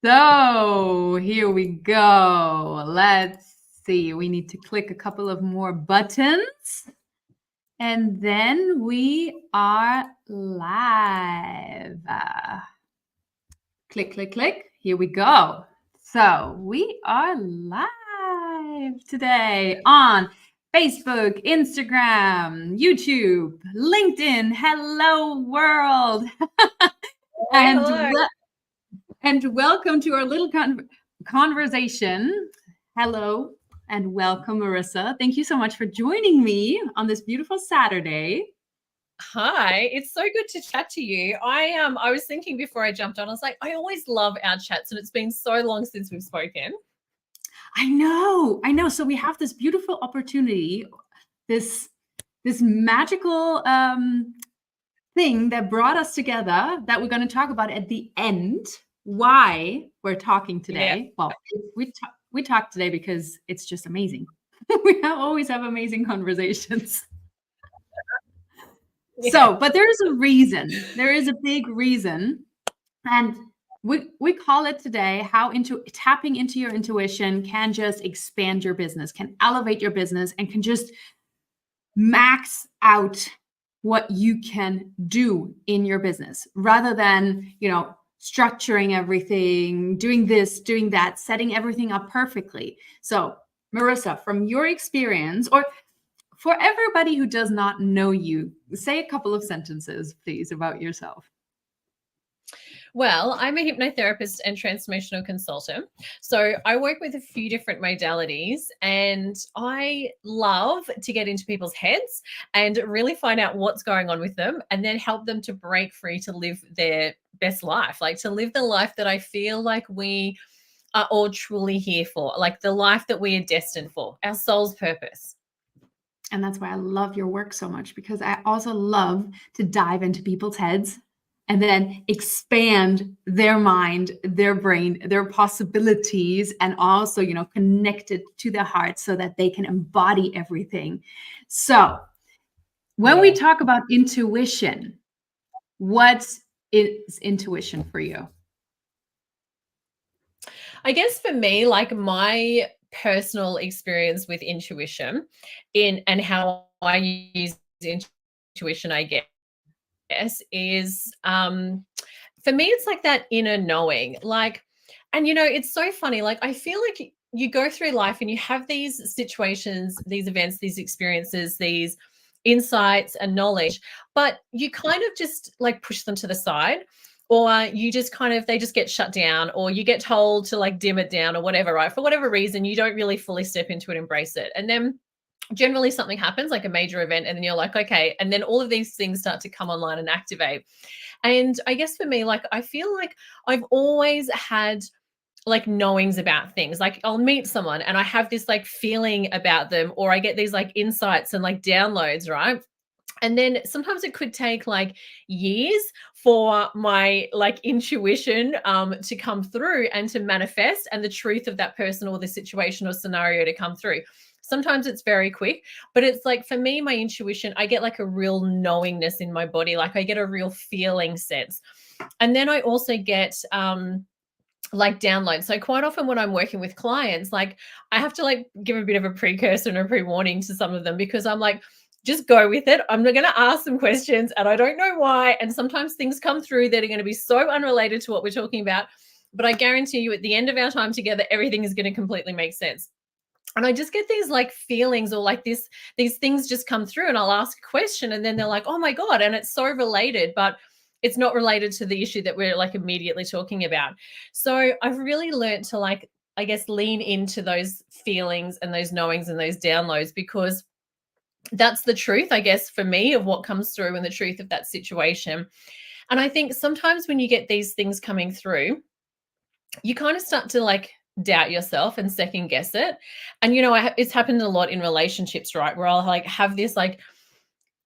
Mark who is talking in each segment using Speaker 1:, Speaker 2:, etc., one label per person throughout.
Speaker 1: So here we go. Let's see. We need to click a couple of more buttons. And then we are live. Click, click, click. Here we go. So we are live today on Facebook, Instagram, YouTube, LinkedIn. Hello, world. and
Speaker 2: Hello.
Speaker 1: And welcome to our little conversation. Hello and welcome, Marissa. Thank you so much for joining me on this beautiful Saturday.
Speaker 2: Hi, it's so good to chat to you. I was thinking before I jumped on, I was like, I always love our chats, and it's been so long since we've spoken.
Speaker 1: I know. So we have this beautiful opportunity, this magical thing that brought us together that we're going to talk about at the end. Why we're talking today?
Speaker 2: Yeah.
Speaker 1: Well, we talk today because it's just amazing. We always have amazing conversations. Yeah. So, but there is a reason. There is a big reason, and we call it today how tapping into your intuition can just expand your business, can elevate your business, and can just max out what you can do in your business rather than, structuring everything, doing this, doing that, setting everything up perfectly. So, Marissa, from your experience, or for everybody who does not know you, say a couple of sentences, please, about yourself.
Speaker 2: Well, I'm a hypnotherapist and transformational consultant. So I work with a few different modalities, and I love to get into people's heads and really find out what's going on with them and then help them to break free to live their best life, like to live the life that I feel like we are all truly here for, like the life that we are destined for, our soul's purpose.
Speaker 1: And that's why I love your work so much, because I also love to dive into people's heads and then expand their mind, their brain, their possibilities, and also, connect it to their heart so that they can embody everything. So when we talk about intuition, what is intuition for you?
Speaker 2: I guess for me, like my personal experience with intuition and how I use intuition, I guess, is for me, it's like that inner knowing. Like, and it's so funny. Like, I feel like you go through life and you have these situations, these events, these experiences, these insights and knowledge, but you kind of just like push them to the side, or you just they just get shut down, or you get told to like dim it down or whatever, right? For whatever reason, you don't really fully step into it, embrace it. And then generally something happens, like a major event, and then you're like, okay. And then all of these things start to come online and activate. And I guess for me, like, I feel like I've always had like knowings about things. Like I'll meet someone and I have this like feeling about them, or I get these like insights and like downloads, right? And then sometimes it could take like years for my like intuition to come through and to manifest, and the truth of that person or the situation or scenario to come through. Sometimes it's very quick, but it's like for me, my intuition, I get like a real knowingness in my body. Like I get a real feeling sense. And then I also get like downloads. So quite often when I'm working with clients, like I have to like give a bit of a precursor and a pre-warning to some of them, because I'm like, just go with it. I'm not going to ask some questions and I don't know why. And sometimes things come through that are going to be so unrelated to what we're talking about. But I guarantee you at the end of our time together, everything is going to completely make sense. And I just get these like feelings, or like these things just come through, and I'll ask a question and then they're like, oh my God. And it's so related, but it's not related to the issue that we're like immediately talking about. So I've really learned to like, I guess, lean into those feelings and those knowings and those downloads, because that's the truth, I guess, for me, of what comes through and the truth of that situation. And I think sometimes when you get these things coming through, you kind of start to like doubt yourself and second guess it. And, it's happened a lot in relationships, right? Where I'll like have this like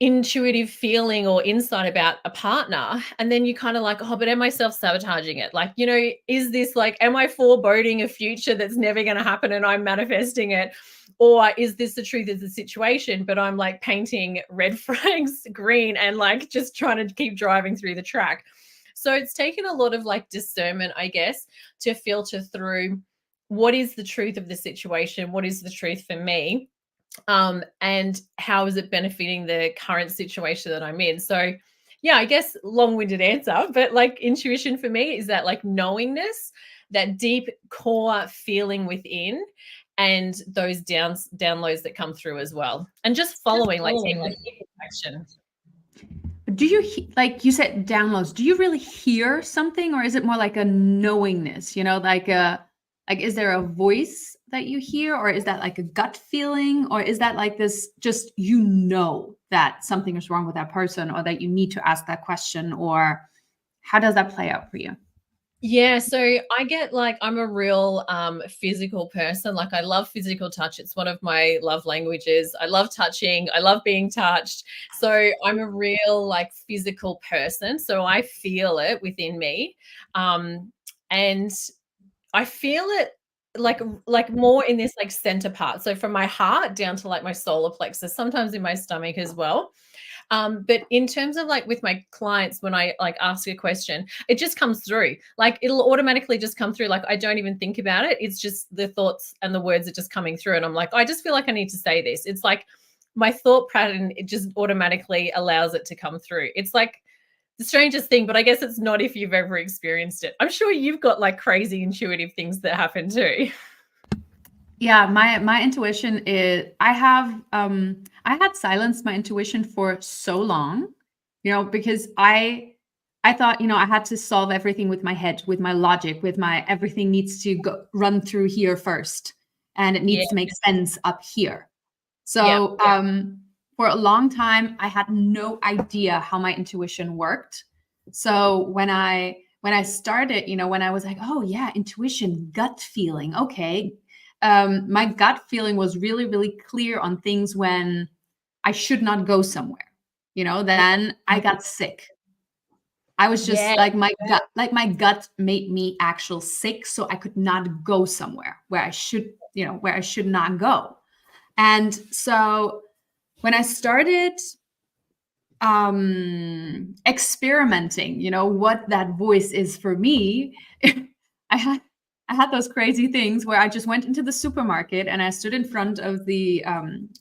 Speaker 2: intuitive feeling or insight about a partner, and then you kind of like, oh, but am I self-sabotaging it? Like, is this like, am I foreboding a future that's never going to happen and I'm manifesting it? Or is this the truth of the situation, but I'm like painting red flags green and like just trying to keep driving through the track? So it's taken a lot of like discernment, I guess, to filter through what is the truth of the situation, what is the truth for me, and how is it benefiting the current situation that I'm in. So yeah, I guess long-winded answer, but like intuition for me is that like knowingness, that deep core feeling within, and those downloads that come through as well, and just following like taking action.
Speaker 1: Do you like you said downloads? Do you really hear something, or is it more like a knowingness? Like is there a voice that you hear, or is that like a gut feeling, or is that like this just that something is wrong with that person, or that you need to ask that question, or how does that play out for you?
Speaker 2: Yeah, so I get like I'm a real physical person. Like I love physical touch. It's one of my love languages. I love touching. I love being touched. So I'm a real like physical person. So I feel it within me. And I feel it like more in this like center part. So from my heart down to like my solar plexus, sometimes in my stomach as well. But in terms of like with my clients, when I like ask a question, it just comes through. Like it'll automatically just come through. Like I don't even think about it. It's just the thoughts and the words are just coming through. And I'm like, I just feel like I need to say this. It's like my thought pattern, it just automatically allows it to come through. It's like the strangest thing, but I guess it's not if you've ever experienced it. I'm sure you've got like crazy intuitive things that happen too.
Speaker 1: Yeah, my intuition is I had silenced my intuition for so long, because I thought, I had to solve everything with my head, with my logic, with my everything needs to run through here first, and it
Speaker 2: Yeah.
Speaker 1: needs to make sense up here.
Speaker 2: Yeah.
Speaker 1: So for a long time, I had no idea how my intuition worked. So when I started, when I was like, oh yeah, intuition, gut feeling, okay. My gut feeling was really, really clear on things when I should not go somewhere. Then I got sick. I was just
Speaker 2: Yeah.
Speaker 1: like my gut made me actual sick, so I could not go somewhere where I should not go. And so when I started experimenting, what that voice is for me, I had those crazy things where I just went into the supermarket and I stood in front of the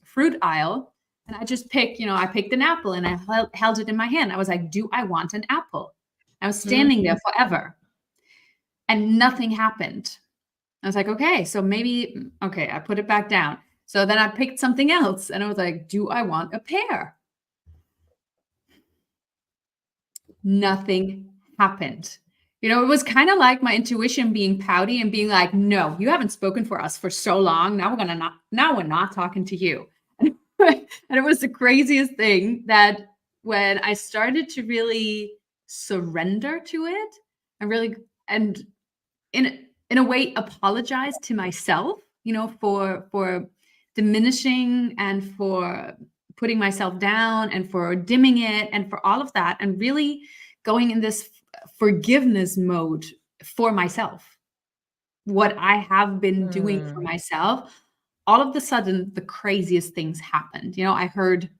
Speaker 1: fruit aisle, and I just I picked an apple and I held it in my hand. I was like, do I want an apple? I was standing there forever and nothing happened. I was like, okay, so maybe, okay, I put it back down. So then I picked something else and I was like, do I want a pear? Nothing happened. It was kind of like my intuition being pouty and being like, no, you haven't spoken for us for so long. Now we're not talking to you. And it was the craziest thing that when I started to really surrender to it and in a way apologize to myself, for diminishing and for putting myself down and for dimming it and for all of that, and really going in this forgiveness mode for myself, what I have been doing for myself. All of a sudden the craziest things happened. I heard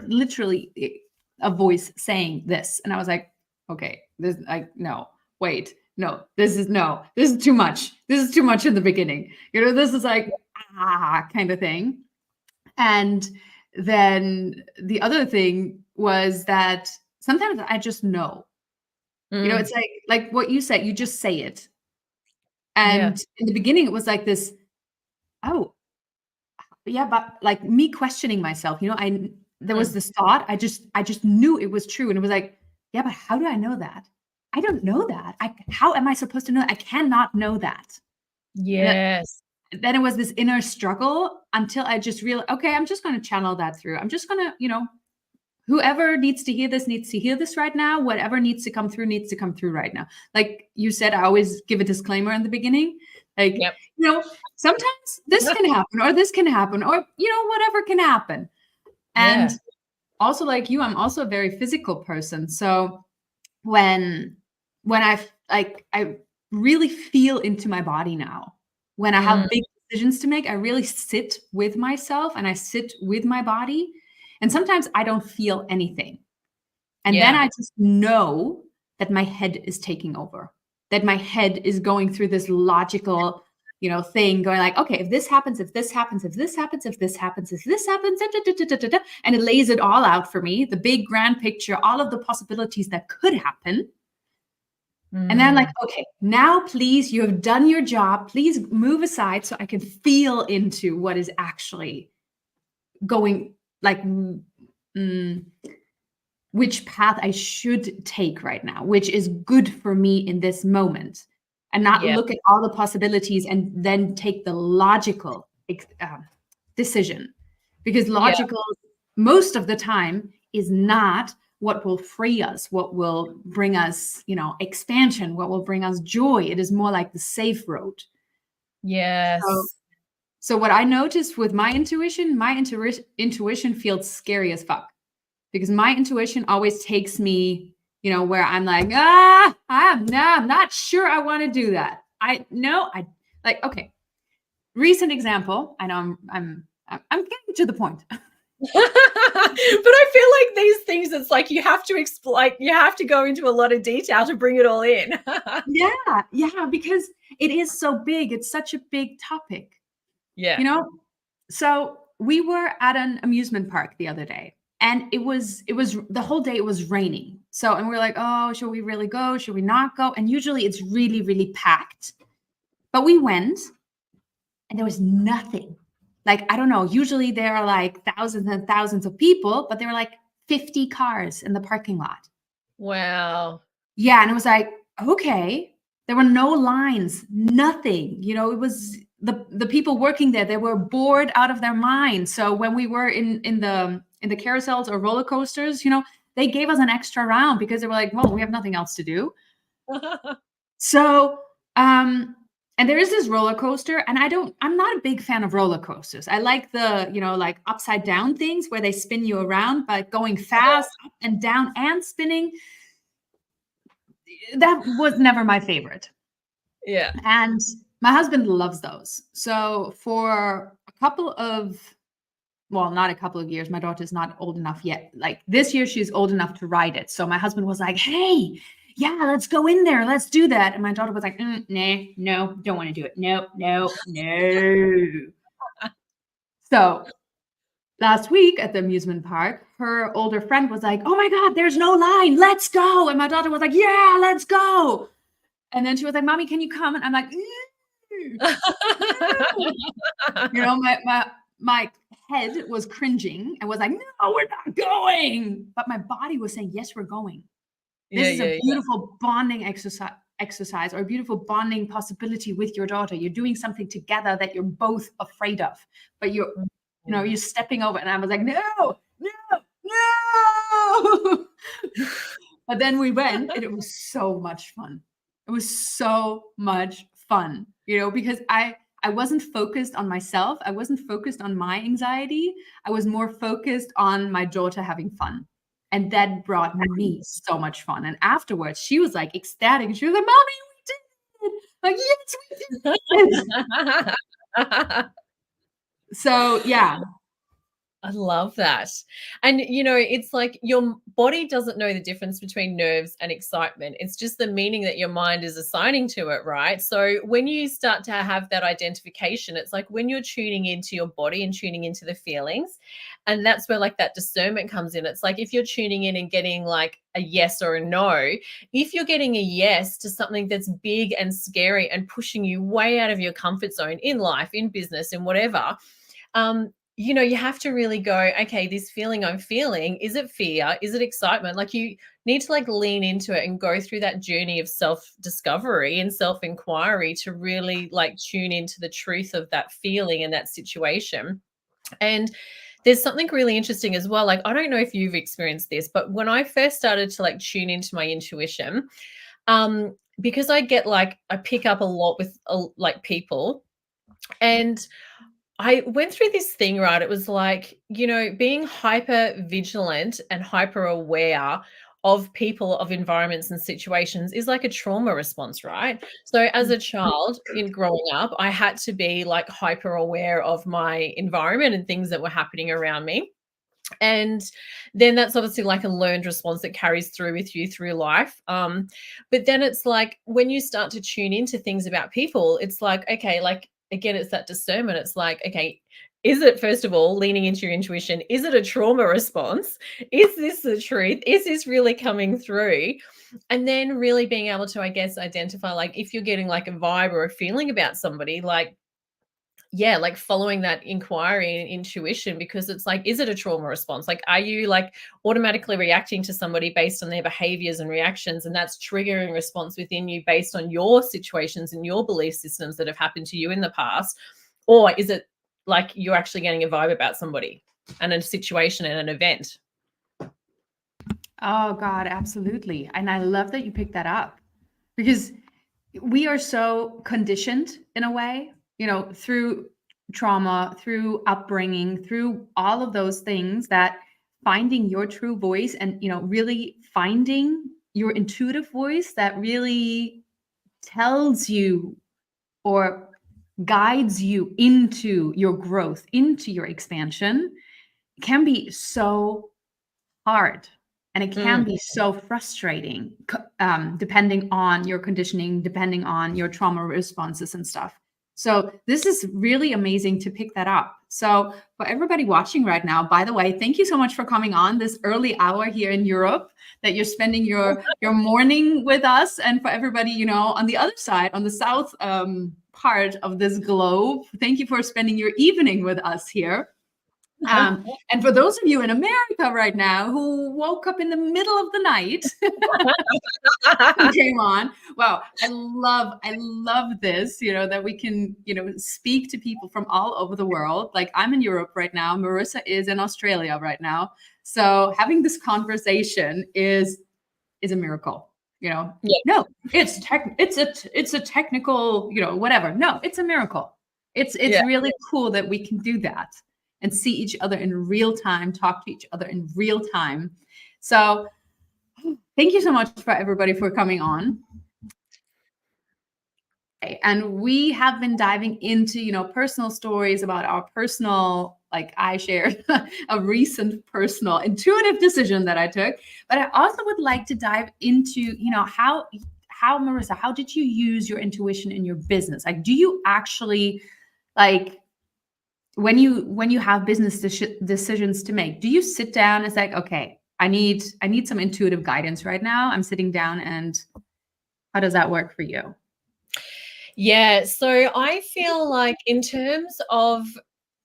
Speaker 1: literally a voice saying this, and I was like, okay, this, like, no, wait, no, this is too much. This is too much in the beginning. This is like kind of thing. And then the other thing was that sometimes I just know. It's like what you said, you just say it. And in the beginning it was like this, oh, yeah, but like me questioning myself, there was this thought, I just knew it was true, and it was like, yeah, but how do I know that? I don't know that. How am I supposed to know? I cannot know that.
Speaker 2: Yes.
Speaker 1: Then it was this inner struggle until I just realized, okay, I'm just going to channel that through. I'm just going to, whoever needs to hear this right now. Whatever needs to come through right now. Like you said, I always give a disclaimer in the beginning. Like, sometimes this can happen or this can happen or, whatever can happen. And also like you, I'm also a very physical person. So when I really feel into my body now, when I have big decisions to make, I really sit with myself and I sit with my body. And sometimes I don't feel anything. And then I just know that my head is taking over, that my head is going through this logical, thing, going like, okay, if this happens, if this happens, if this happens, if this happens, if this happens, and it lays it all out for me, the big grand picture, all of the possibilities that could happen. And then like, okay, now please, you have done your job. Please move aside so I can feel into what is actually going, like, which path I should take right now, which is good for me in this moment, and not look at all the possibilities and then take the logical decision, because logical most of the time is not what will free us, what will bring us, expansion, what will bring us joy. It is more like the safe road.
Speaker 2: Yes.
Speaker 1: So what I noticed with my intuition feels scary as fuck, because my intuition always takes me, where I'm like, I'm not sure I want to do that. Okay. Recent example. I know I'm getting to the point.
Speaker 2: But I feel like these things, it's like you have to explain, you have to go into a lot of detail to bring it all in.
Speaker 1: Yeah, because it is so big. It's such a big topic.
Speaker 2: Yeah.
Speaker 1: So we were at an amusement park the other day, and it was the whole day, it was raining. And we're like, oh, should we really go? Should we not go? And usually it's really, really packed. But we went, and there was nothing. Like, I don't know, usually there are like thousands and thousands of people, but there were like 50 cars in the parking lot.
Speaker 2: Wow.
Speaker 1: Yeah. And it was like, okay, there were no lines, nothing. It was the people working there, they were bored out of their minds. So when we were in the carousels or roller coasters, they gave us an extra round because they were like, well, we have nothing else to do. So, and there is this roller coaster, and I'm not a big fan of roller coasters. I like the, like upside down things where they spin you around, but going fast up and down and spinning, that was never my favorite.
Speaker 2: Yeah.
Speaker 1: And my husband loves those. So for not a couple of years, my daughter's not old enough yet. Like this year, she's old enough to ride it. So my husband was like, hey, yeah, let's go in there. Let's do that. And my daughter was like, nah, no, don't want to do it. No. So last week at the amusement park, her older friend was like, oh my God, there's no line. Let's go. And my daughter was like, yeah, let's go. And then she was like, Mommy, can you come? And I'm like, my head was cringing and was like, no, we're not going. But my body was saying, yes, we're going. This is a beautiful bonding exercise or a beautiful bonding possibility with your daughter. You're doing something together that you're both afraid of, but you're stepping over. And I was like, no. But then we went, and it was so much fun. It was so much fun, because I wasn't focused on myself. I wasn't focused on my anxiety. I was more focused on my daughter having fun. And that brought me so much fun. And afterwards, she was like ecstatic. She was like, Mommy, we did it. Like, yes, we did. So, yeah.
Speaker 2: I love that. And, it's like your body doesn't know the difference between nerves and excitement. It's just the meaning that your mind is assigning to it, right? So when you start to have that identification, it's like when you're tuning into your body and tuning into the feelings, and that's where like that discernment comes in. It's like if you're tuning in and getting like a yes or a no, if you're getting a yes to something that's big and scary and pushing you way out of your comfort zone in life, in business, in whatever, you have to really go, okay, this feeling I'm feeling, is it fear? Is it excitement? Like you need to like lean into it and go through that journey of self-discovery and self-inquiry to really like tune into the truth of that feeling and that situation. And there's something really interesting as well. Like, I don't know if you've experienced this, but when I first started to like tune into my intuition, because I pick up a lot with like people, and I went through this thing, right? It was like, being hyper vigilant and hyper aware of people, of environments and situations is like a trauma response, right? So as a child in growing up, I had to be like hyper aware of my environment and things that were happening around me. And then that's obviously like a learned response that carries through with you through life. But then it's like when you start to tune into things about people, it's like, okay, like again, it's that discernment. It's like, okay, is it, first of all, leaning into your intuition? Is it a trauma response? Is this the truth? Is this really coming through? And then really being able to, I guess, identify, like, if you're getting like a vibe or a feeling about somebody, like, yeah, like following that inquiry and intuition, because it's like, is it a trauma response? Like, are you like automatically reacting to somebody based on their behaviors and reactions, and that's triggering response within you based on your situations and your belief systems that have happened to you in the past? Or is it like you're actually getting a vibe about somebody and a situation and an event?
Speaker 1: Oh God, absolutely. And I love that you picked that up, because we are so conditioned in a way, through trauma, through upbringing, through all of those things, that finding your true voice and, really finding your intuitive voice that really tells you or guides you into your growth, into your expansion, can be so hard, and it can
Speaker 2: Mm.
Speaker 1: be so frustrating, depending on your conditioning, depending on your trauma responses and stuff. So this is really amazing to pick that up. So for everybody watching right now, by the way, thank you so much for coming on this early hour here in Europe, that you're spending your morning with us. And for everybody, on the other side, on the south part of this globe, thank you for spending your evening with us here. And for those of you in America right now who woke up in the middle of the night and came on, wow, I love this, that we can, speak to people from all over the world. Like, I'm in Europe right now. Marissa is in Australia right now. So having this conversation is a miracle.
Speaker 2: Yeah.
Speaker 1: No, it's a technical, whatever. No, it's a miracle. It's
Speaker 2: Yeah.
Speaker 1: really cool that we can do that and see each other in real time, talk to each other in real time. So thank you so much for everybody for coming on. And we have been diving into, personal stories about our personal, like I shared a recent personal intuitive decision that I took. But I also would like to dive into, how Marissa, how did you use your intuition in your business? Like, do you actually, like, when you have business decisions to make, do you sit down and say, okay, I need some intuitive guidance right now, I'm sitting down, and how does that work for you?
Speaker 2: Yeah, so I feel like in terms of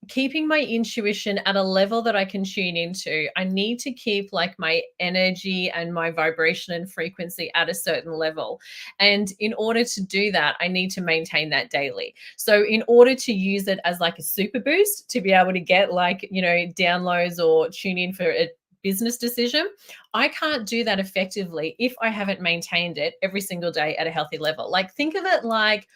Speaker 2: keeping my intuition at a level that I can tune into, I need to keep like my energy and my vibration and frequency at a certain level. And in order to do that, I need to maintain that daily. So in order to use it as like a super boost to be able to get like, downloads or tune in for a business decision, I can't do that effectively if I haven't maintained it every single day at a healthy level. Like, think of it like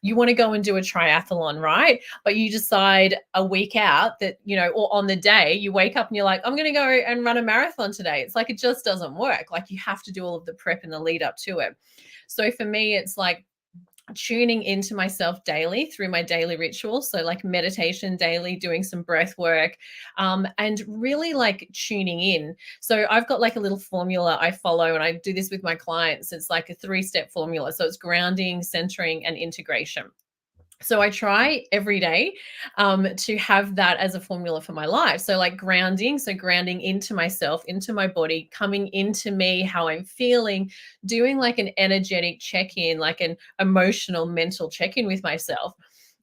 Speaker 2: you want to go and do a triathlon, right? But you decide a week out that, or on the day you wake up and you're like, I'm going to go and run a marathon today. It's like, it just doesn't work. Like, you have to do all of the prep and the lead up to it. So for me, it's like tuning into myself daily through my daily rituals. So like meditation daily, doing some breath work, and really like tuning in. So I've got like a little formula I follow, and I do this with my clients. It's like a 3-step formula. So it's grounding, centering, and integration. So I try every day to have that as a formula for my life. So like grounding, so grounding into myself, into my body, coming into me, how I'm feeling, doing like an energetic check-in, like an emotional, mental check-in with myself.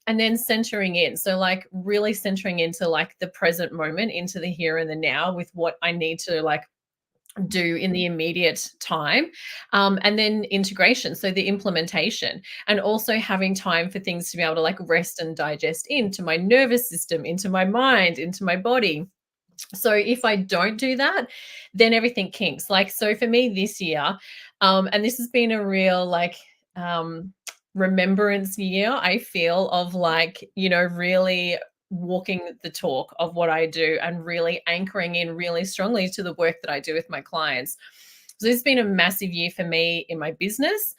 Speaker 2: And then centering in. So like really centering into like the present moment, into the here and the now with what I need to like do in the immediate time, and then integration, so the implementation, and also having time for things to be able to like rest and digest into my nervous system, into my mind, into my body. So if I don't do that, then everything kinks. Like, so for me this year, and this has been a real like remembrance year, I feel, of like, really walking the talk of what I do and really anchoring in really strongly to the work that I do with my clients. So this has been a massive year for me in my business.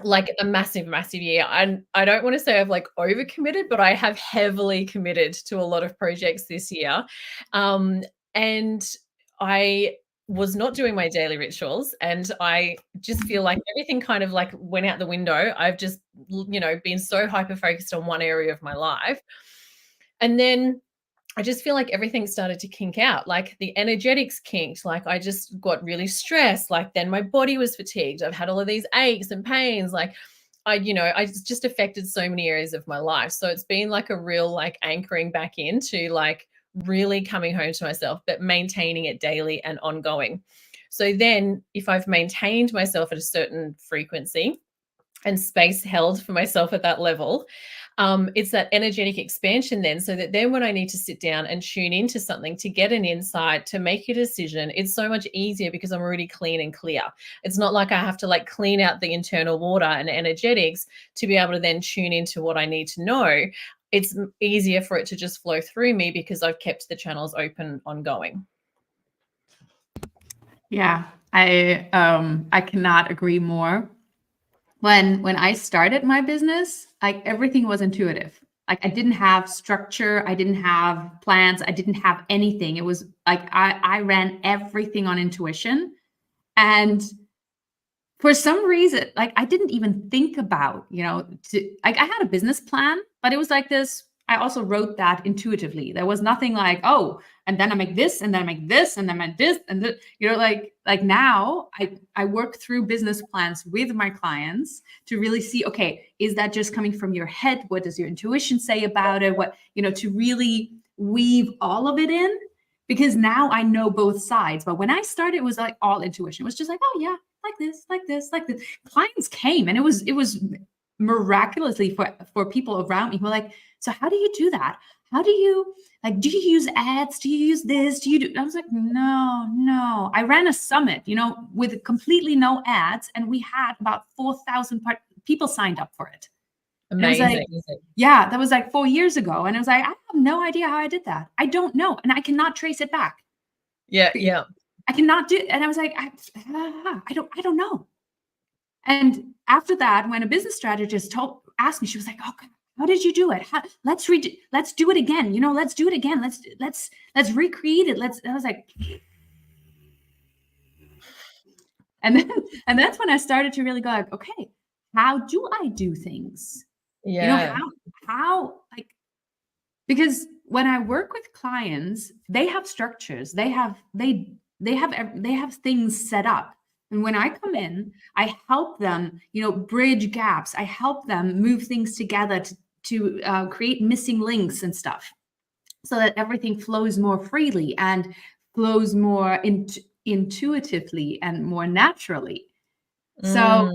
Speaker 2: like a massive, massive year. And I don't want to say I've like overcommitted, but I have heavily committed to a lot of projects this year. And I was not doing my daily rituals, and I just feel like everything kind of like went out the window. I've just, been so hyper focused on one area of my life. And then I just feel like everything started to kink out. Like the energetics kinked. Like I just got really stressed. Like then my body was fatigued. I've had all of these aches and pains. Like I just affected so many areas of my life. So it's been like a real like anchoring back into like really coming home to myself, but maintaining it daily and ongoing. So then if I've maintained myself at a certain frequency and space held for myself at that level, it's that energetic expansion then, so that then when I need to sit down and tune into something to get an insight, to make a decision, it's so much easier because I'm already clean and clear. It's not like I have to like clean out the internal water and energetics to be able to then tune into what I need to know. It's easier for it to just flow through me because I've kept the channels open ongoing.
Speaker 1: Yeah, I cannot agree more. When I started my business, like everything was intuitive. Like I didn't have structure, I didn't have plans, I didn't have anything. It was like I ran everything on intuition. And for some reason, like I didn't even think about, like I had a business plan, but it was like this. I also wrote that intuitively. There was nothing like, oh, and then I make this, and then I make this, and then I make this, and like now I work through business plans with my clients to really see, okay, is that just coming from your head? What does your intuition say about it? What, to really weave all of it in, because now I know both sides. But when I started, it was like all intuition. It was just like, oh yeah, like this, like this, like this. Clients came, and it was miraculously for people around me who were like, so how do you do that? How do you do you use ads? Do you use this? Do you do? I was like, no. I ran a summit, with completely no ads, and we had about 4,000 people signed up for it.
Speaker 2: Amazing.
Speaker 1: Yeah, that was like 4 years ago, and I was like, I have no idea how I did that. I don't know, and I cannot trace it back.
Speaker 2: Yeah.
Speaker 1: I cannot do. And I was like, I don't know. And after that, when a business strategist asked me, she was like, "Oh, how did you do it? Let's do it again. Let's do it again. Let's recreate it. I was like, and that's when I started to really go like, okay, how do I do things?
Speaker 2: Yeah.
Speaker 1: How like, because when I work with clients, they have structures. They have things set up. And when I come in, I help them, bridge gaps. I help them move things together to create missing links and stuff, so that everything flows more freely and flows more intuitively and more naturally. So,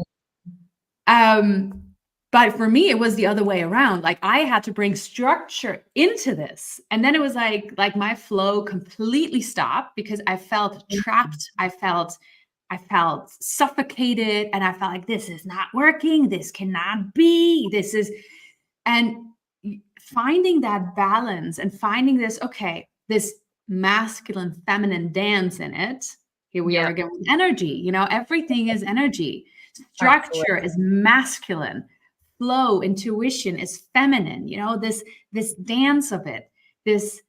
Speaker 1: but for me, it was the other way around. Like I had to bring structure into this. And then it was like my flow completely stopped because I felt trapped. I felt suffocated, and I felt like this is not working. This cannot be. And finding that balance and finding this masculine, feminine dance in it. Here we are again with energy. Everything is energy. Structure is masculine. Flow, intuition is feminine. This dance of it, this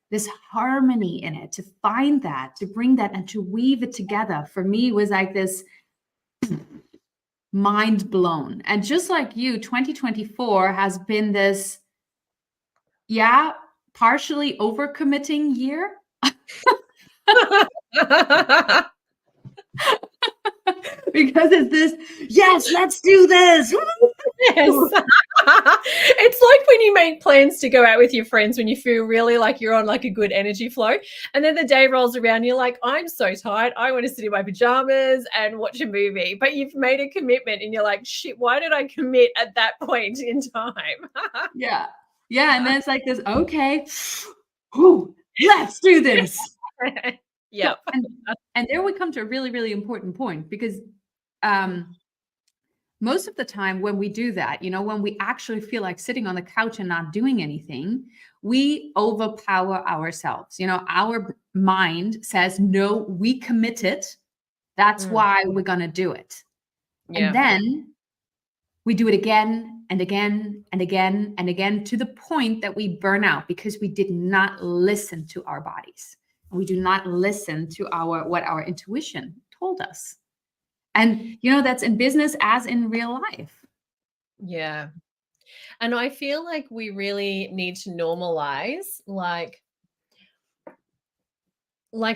Speaker 1: harmony in it, to find that, to bring that, and to weave it together, for me was like this mind blown. And just like you, 2024 has been this, partially overcommitting year. Because it's this, yes, let's do this.
Speaker 2: Yes. It's like when you make plans to go out with your friends when you feel really like you're on like a good energy flow, and then the day rolls around, you're like, I'm so tired, I want to sit in my pajamas and watch a movie. But you've made a commitment and you're like, shit, why did I commit at that point in time?
Speaker 1: Yeah. And then it's like this, okay, let's do this.
Speaker 2: Yeah.
Speaker 1: And there we come to a really, really important point, because most of the time when we do that, when we actually feel like sitting on the couch and not doing anything, we overpower ourselves. Our mind says, no, we committed. That's why we're going to do it. Yeah. And then we do it again and again and again and again to the point that we burn out because we did not listen to our bodies. We do not listen to what our intuition told us. And that's in business as in real life.
Speaker 2: Yeah. And I feel like we really need to normalize like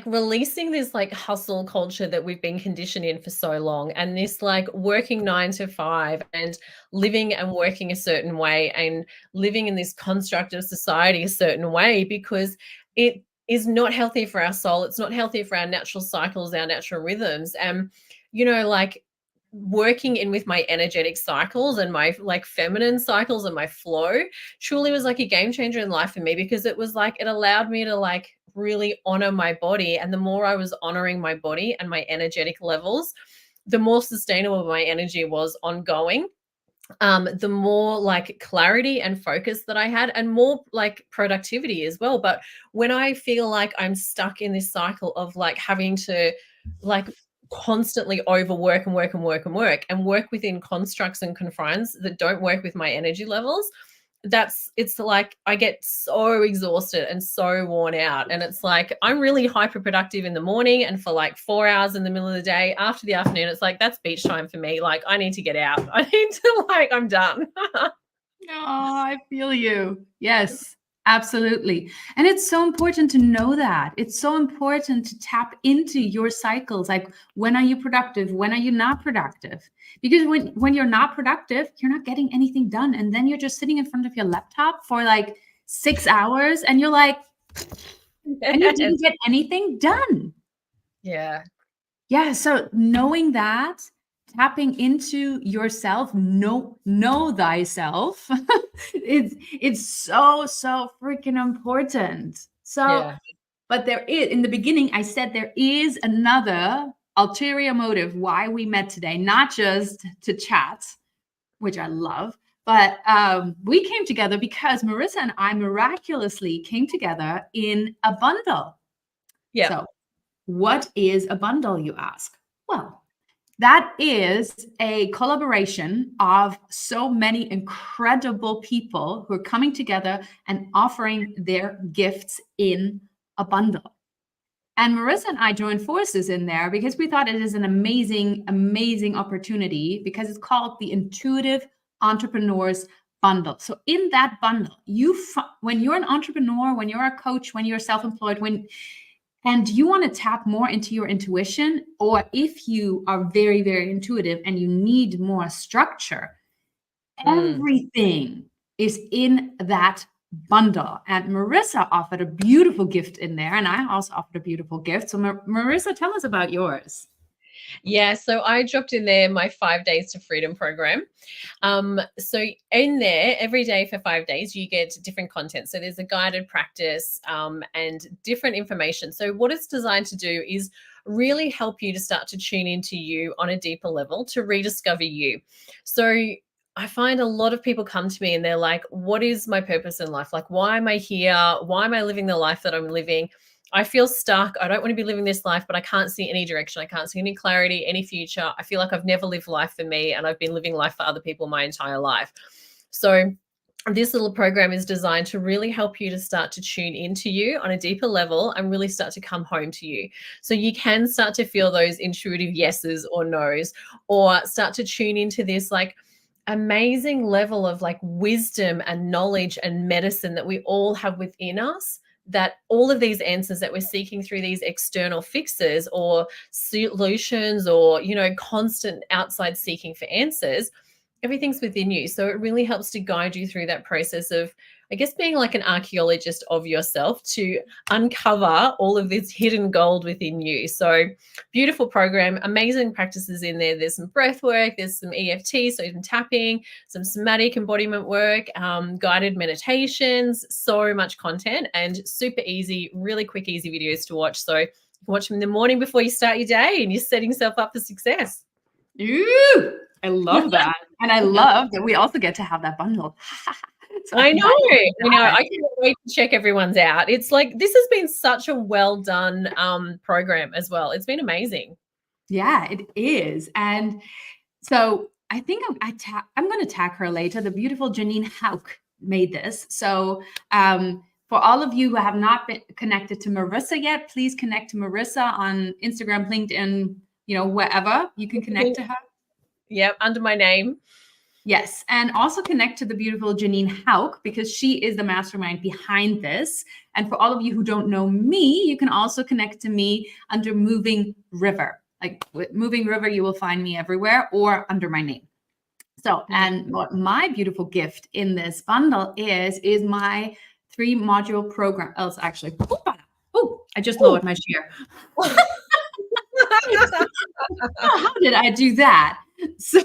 Speaker 2: releasing this like hustle culture that we've been conditioned in for so long, and this like working 9 to 5 and living and working a certain way and living in this construct of society a certain way, because it is not healthy for our soul. It's not healthy for our natural cycles, our natural rhythms. And like working in with my energetic cycles and my like feminine cycles and my flow truly was like a game changer in life for me, because it was like it allowed me to like really honor my body. And the more I was honoring my body and my energetic levels, the more sustainable my energy was ongoing. The more like clarity and focus that I had, and more like productivity as well. But when I feel like I'm stuck in this cycle of like having to like constantly overwork and work and work and work and work within constructs and confines that don't work with my energy levels, it's like I get so exhausted and so worn out. And it's like I'm really hyper productive in the morning, and for like 4 hours in the middle of the day. After the afternoon, it's like that's beach time for me. Like I need to get out. I need to I'm done.
Speaker 1: Oh, I feel you. Yes, absolutely. And it's so important to know that. It's so important to tap into your cycles. Like, when are you productive? When are you not productive? Because when you're not productive, you're not getting anything done. And then you're just sitting in front of your laptop for like 6 hours and you're like, and you didn't get anything done.
Speaker 2: Yeah.
Speaker 1: Yeah. So knowing that, tapping into yourself, know thyself. it's so freaking important. So,
Speaker 2: Yeah.
Speaker 1: but there is, in the beginning, I said there is another ulterior motive why we met today, not just to chat, which I love, but we came together because Marissa and I miraculously came together in a bundle.
Speaker 2: Yeah.
Speaker 1: So, what is a bundle, you ask? Well, that is a collaboration of so many incredible people who are coming together and offering their gifts in a bundle. And Marissa and I joined forces in there because we thought it is an amazing, amazing opportunity, because it's called the Intuitive Entrepreneurs Bundle. So in that bundle, when you're an entrepreneur, when you're a coach, when you're self-employed, and you want to tap more into your intuition, or if you are very, very intuitive and you need more structure, everything is in that bundle. And Marissa offered a beautiful gift in there, and I also offered a beautiful gift. So Marissa, tell us about yours.
Speaker 2: Yeah, so I dropped in there my 5 days to freedom program. So in there, every day for 5 days, you get different content. So there's a guided practice and different information. So what it's designed to do is really help you to start to tune into you on a deeper level, to rediscover you. So I find a lot of people come to me and they're like, what is my purpose in life? Like, why am I here? Why am I living the life that I'm living? I feel stuck. I don't want to be living this life, but I can't see any direction. I can't see any clarity, any future. I feel like I've never lived life for me, and I've been living life for other people my entire life. So this little program is designed to really help you to start to tune into you on a deeper level and really start to come home to you. So you can start to feel those intuitive yeses or nos, or start to tune into this like amazing level of like wisdom and knowledge and medicine that we all have within us, that all of these answers that we're seeking through these external fixes or solutions or, constant outside seeking for answers, everything's within you. So it really helps to guide you through that process of, I guess, being like an archaeologist of yourself, to uncover all of this hidden gold within you. So beautiful program, amazing practices in there. There's some breath work, there's some EFT, so some tapping, some somatic embodiment work, guided meditations, so much content, and super easy, really quick, easy videos to watch. So you can watch them in the morning before you start your day and you're setting yourself up for success.
Speaker 1: Ooh, I love that. And I love that we also get to have that bundle.
Speaker 2: So I can't wait to check everyone's out. It's like, this has been such a well done program as well. It's been amazing.
Speaker 1: Yeah, it is. And so I think I'm going to tag her later. The beautiful Janine Hauk made this. So for all of you who have not been connected to Marissa yet, please connect to Marissa on Instagram, LinkedIn, wherever you can connect to her.
Speaker 2: Yep, under my name.
Speaker 1: Yes, and also connect to the beautiful Janine Hauk, because she is the mastermind behind this. And for all of you who don't know me, you can also connect to me under Moving River. Like with Moving River, you will find me everywhere, or under my name. So, and what my beautiful gift in this bundle is my 3-module program. Else, actually, I just lowered my chair. How did I do that? So,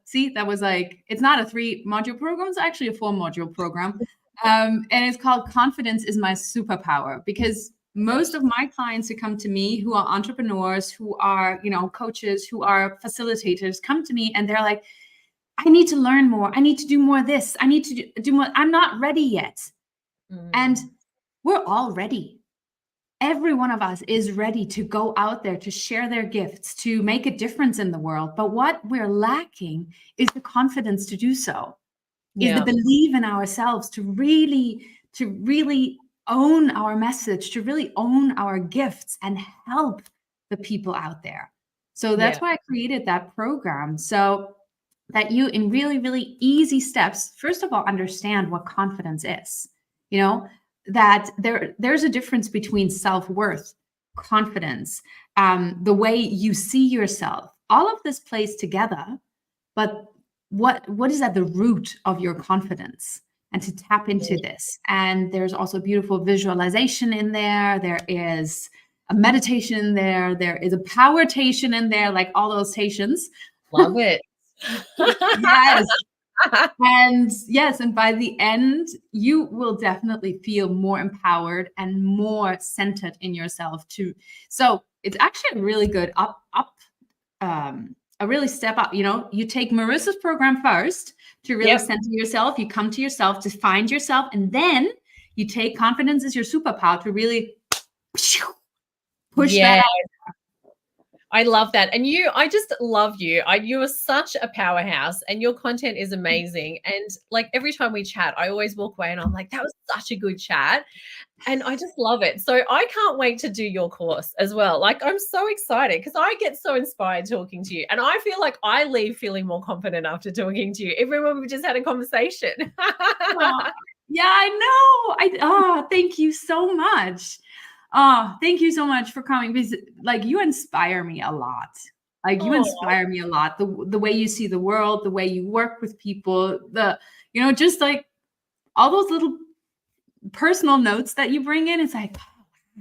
Speaker 1: see, that was like, it's not a 3-module program, it's actually a 4-module program. And it's called Confidence is My Superpower, because most of my clients who come to me, who are entrepreneurs, who are, coaches, who are facilitators, come to me and they're like, I need to learn more. I need to do more of this. I need to do more. I'm not ready yet. And we're all ready. Every one of us is ready to go out there, to share their gifts, to make a difference in the world. But what we're lacking is the confidence to do so, is the belief in ourselves, to really own our message, to really own our gifts and help the people out there. So that's why I created that program, so that you, in really, really easy steps, first of all, understand what confidence is. That there's a difference between self-worth, confidence, the way you see yourself. All of this plays together, but what is at the root of your confidence? And to tap into this. And there's also beautiful visualization in there. There is a meditation in there. There is a power-tation in there, like all those stations.
Speaker 2: Love it.
Speaker 1: Yes. And by the end, you will definitely feel more empowered and more centered in yourself too. So it's actually a really good a really step up. You take Marissa's program first to really center yourself. You come to yourself to find yourself, and then you take Confidence is Your Superpower to really push that out.
Speaker 2: I love that. And I just love you. You are such a powerhouse and your content is amazing. And like every time we chat, I always walk away and I'm like, that was such a good chat. And I just love it. So I can't wait to do your course as well. Like, I'm so excited because I get so inspired talking to you. And I feel like I leave feeling more confident after talking to you, even when we just had a conversation.
Speaker 1: Yeah, I know. Thank you so much. Thank you so much for coming, because like you inspire me a lot. Like you inspire me a lot. The way you see the world, the way you work with people, just like all those little personal notes that you bring in. It's like,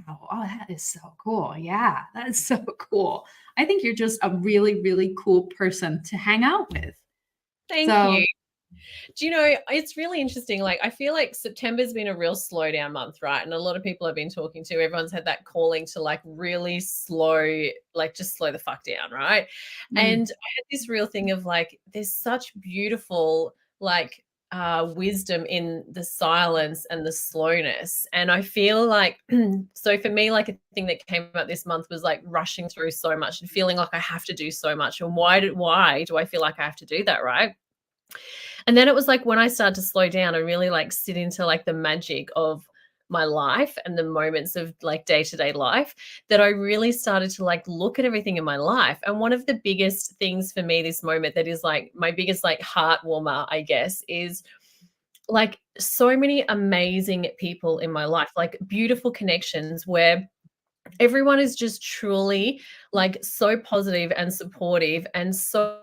Speaker 1: wow, that is so cool. Yeah, that is so cool. I think you're just a really, really cool person to hang out with.
Speaker 2: Thank you. Do you know, it's really interesting. Like, I feel like September's been a real slowdown month, right? And a lot of people I've been talking to, everyone's had that calling to like really slow, like just slow the fuck down, right? And I had this real thing of like, there's such beautiful like wisdom in the silence and the slowness. And I feel like, so for me, like a thing that came up this month was like rushing through so much and feeling like I have to do so much. And why do I feel like I have to do that, right? And then it was like when I started to slow down and really like sit into like the magic of my life and the moments of like day-to-day life, that I really started to like look at everything in my life. And one of the biggest things for me this moment that is like my biggest like heart warmer, I guess, is like so many amazing people in my life, like beautiful connections where everyone is just truly like so positive and supportive and so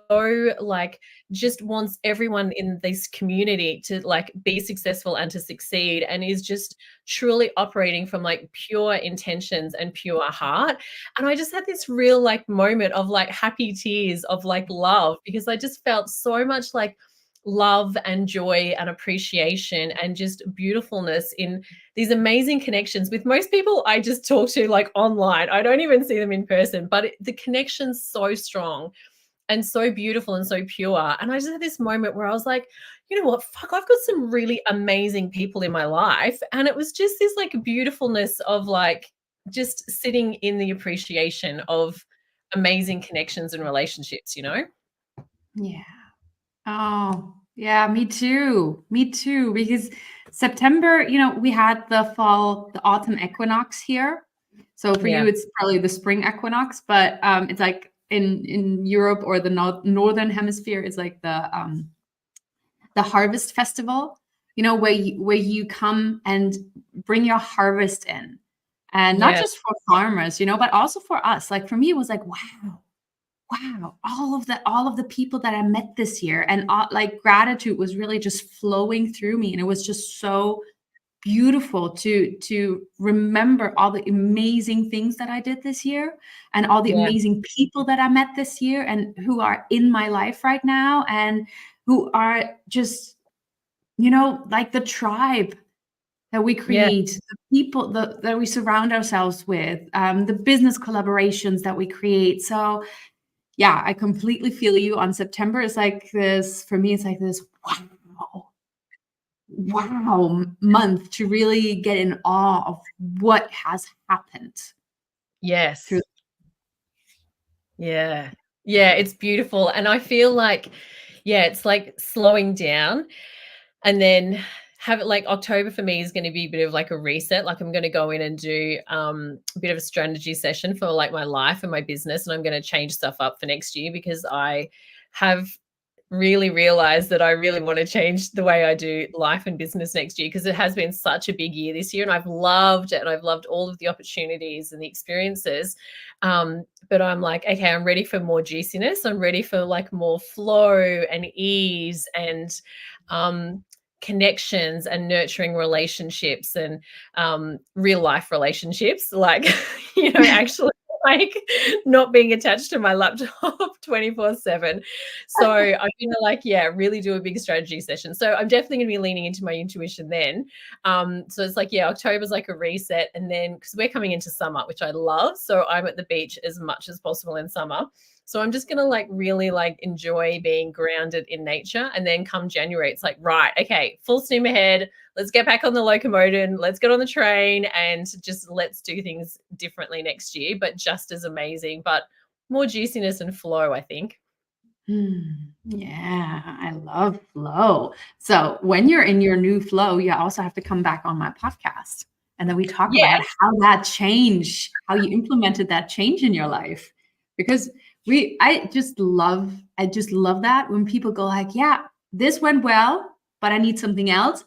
Speaker 2: like just wants everyone in this community to like be successful and to succeed, and is just truly operating from like pure intentions and pure heart. And I just had this real like moment of like happy tears of like love, because I just felt so much like love and joy and appreciation and just beautifulness in these amazing connections with most people I just talk to like online. I don't even see them in person, but the connection's so strong and so beautiful and so pure. And I just had this moment where I was like, you know what, fuck, I've got some really amazing people in my life. And it was just this like beautifulness of like just sitting in the appreciation of amazing connections and relationships, you know?
Speaker 1: Yeah. Oh, yeah, me too. Me too. Because September, we had the autumn equinox here. So for
Speaker 2: Yeah.
Speaker 1: you, it's probably the spring equinox, but it's like in Europe or the northern hemisphere, it's like the harvest festival. Where you come and bring your harvest in, and not
Speaker 2: Yeah.
Speaker 1: just for farmers, but also for us. Like for me, it was like, wow, all of the people that I met this year, and like gratitude was really just flowing through me, and it was just so beautiful to remember all the amazing things that I did this year, and all the
Speaker 2: Yeah.
Speaker 1: amazing people that I met this year, and who are in my life right now, and who are just like the tribe that we
Speaker 2: Yeah.
Speaker 1: create, the people that we surround ourselves with, the business collaborations that we create. So yeah, I completely feel you on September. It's like this, for me, it's like this wow month to really get in awe of what has happened through.
Speaker 2: Yes. Yeah. Yeah, it's beautiful. And I feel like, yeah, it's like slowing down, and then have it like October for me is going to be a bit of like a reset. Like I'm going to go in and do a bit of a strategy session for like my life and my business. And I'm going to change stuff up for next year, because I have really realized that I really want to change the way I do life and business next year, because it has been such a big year this year, and I've loved it, and I've loved all of the opportunities and the experiences. But I'm like, okay, I'm ready for more juiciness. I'm ready for like more flow and ease, and connections and nurturing relationships, and real life relationships, like actually like not being attached to my laptop 24/7. So I'm gonna like, yeah, really do a big strategy session. So I'm definitely gonna be leaning into my intuition then. So it's like, yeah, October's like a reset, and then because we're coming into summer, which I love, so I'm at the beach as much as possible in summer. So I'm just gonna like really like enjoy being grounded in nature. And then come January, it's like, right, okay, full steam ahead. Let's get back on the locomotive. Let's get on the train, and just let's do things differently next year, but just as amazing, but more juiciness and flow, I think.
Speaker 1: Yeah, I love flow. So when you're in your new flow, you also have to come back on my podcast. And then we talk
Speaker 2: Yeah.
Speaker 1: about how you implemented that change in your life. Because I just love that when people go like, yeah, this went well, but I need something else.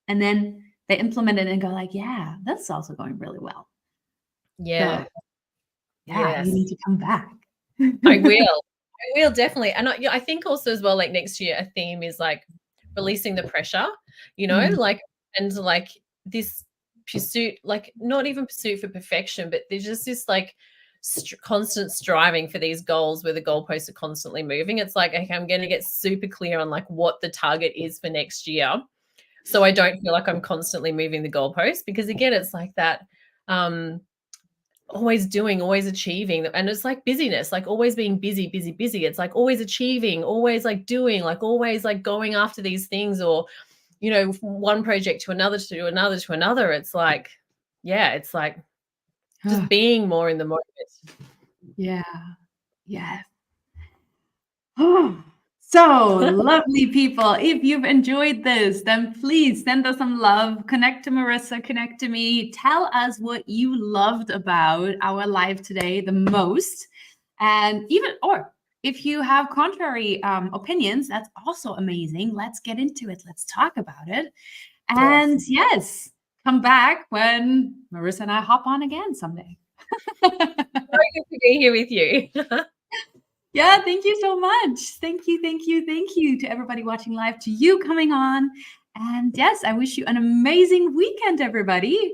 Speaker 1: And then they implement it and go like, yeah, that's also going really well.
Speaker 2: Yeah.
Speaker 1: So yeah, you
Speaker 2: Yes.
Speaker 1: need to come back.
Speaker 2: I will. I will definitely. And I think also as well, like next year, a theme is like releasing the pressure,
Speaker 1: Mm.
Speaker 2: like, and like this pursuit, like not even pursuit for perfection, but there's just this like constant striving for these goals where the goalposts are constantly moving. It's like, okay, I'm going to get super clear on like what the target is for next year, so I don't feel like I'm constantly moving the goalpost, because again, it's like that. Always doing, always achieving, and it's like busyness, like always being busy, busy, busy. It's like always achieving, always like doing, like always like going after these things, or from one project to another, to another, to another. It's like, yeah, it's like just being more in the moment.
Speaker 1: Yeah. Yes. So lovely people. If you've enjoyed this, then please send us some love. Connect to Marissa, connect to me. Tell us what you loved about our live today the most. And or if you have contrary opinions, that's also amazing. Let's get into it. Let's talk about it. And yes, come back when Marissa and I hop on again someday.
Speaker 2: Very good to be here with you.
Speaker 1: Yeah, thank you so much. Thank you, thank you, thank you to everybody watching live, to you coming on. And yes, I wish you an amazing weekend, everybody.